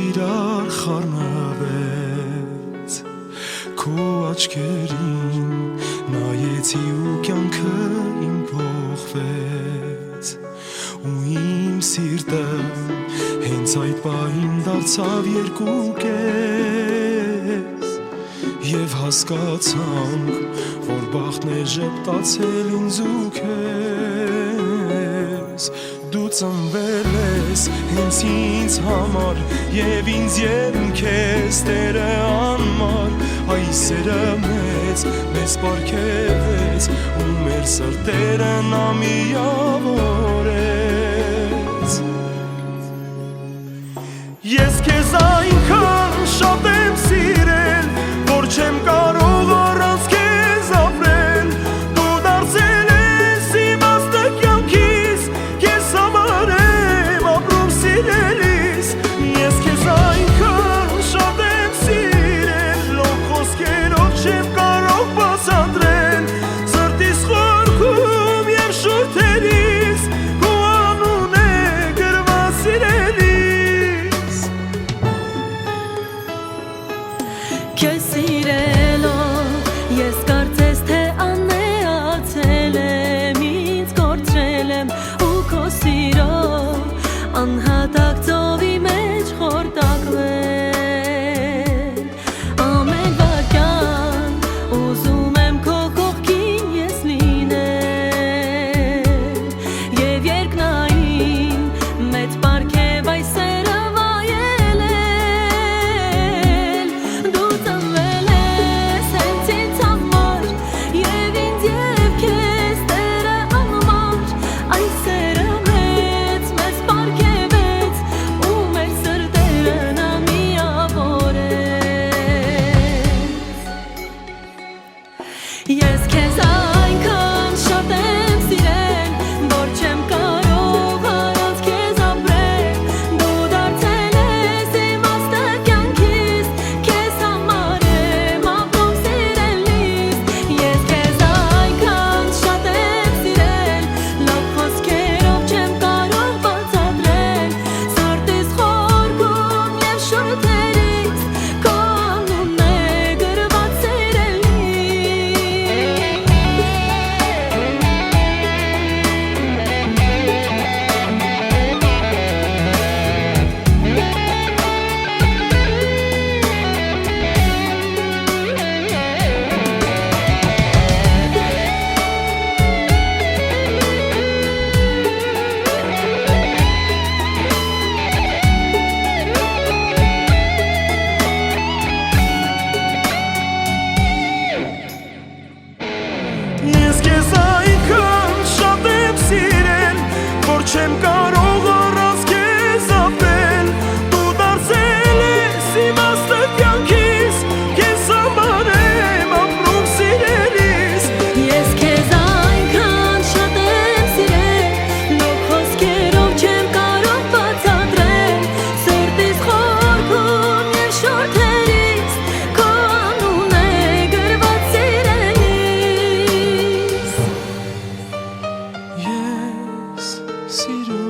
իրար խառնվեց քո աչքերին նայեցի ու կյանքը իմ փոխվեց ու իմ սիրտը հենց այդ պահին դարձավ երկու կես եւ հասկացանք որ բախտն է ժպտացել ինձ ու քեզ Դու ծնվել ես հենց ինձ համար Եվ ինձ եմ քեզ Տերը անմար Այ սերը մեծ մեզ պարգևեց Ու մեր սրտերը նա միավորեց Ես քեզ այնքան շատ եմ սիրել Որ չեմ կարող առանց քեզ ապրել Դու դարձել ես իմաստը կյանքիս Քեզ համար եմ ապրում սիրելիս Ես քեզ այնքան շատ եմ սիրել Լող խոսքերով չեմ կարող բացատրել Սրտիս խորքում և շուրթերիս Քո անուն է գրված սիրելիս Քեզ սիրելով ես կարծես թե անեացել եմ ինձ կորցրել եմ ու քո սիրով անհատակ ծովի մեջ խորտակվել ամեն վարքյան ուզում եմ քո կողքին ես լինել և երկնային մեծ պարգև այս սերը վայելել Դու ծնվել ես հենց ինձ համար Եվ ինձ և քեզ Տերը անմար Այս սերը մեծ մեզ պարգևեց Ու մեր սրտերը նա միավորեց Ես քեզ այնքան շատ եմ սիրել Որ չեմ կարող առանց քեզ ապրել Դու դարձել ես իմաստը կյանքիս Քեզ համար եմ ապրում սիրելիս Ես քեզ այնքան շատ եմ սիրել Լավ խոսքերով չեմ կարող բացատրել Սրտիս խորքում և շուրթերիս Քո անունն է գրված Ես քեզ այնքան շատ եմ սիրել Որ չեմ կարող առանց քեզ ապրել Դու դարձել ես իմաստը կյանքիս Քեզ համար եմ ապրում սիրելիս Ես քեզ այնքան շատ եմ սիրել Լող խոսքերով չեմ կարող բացատրել Սրտիս խորքում և շուրթերիս Քո անուն է գրված սիրելիս Ես սիրում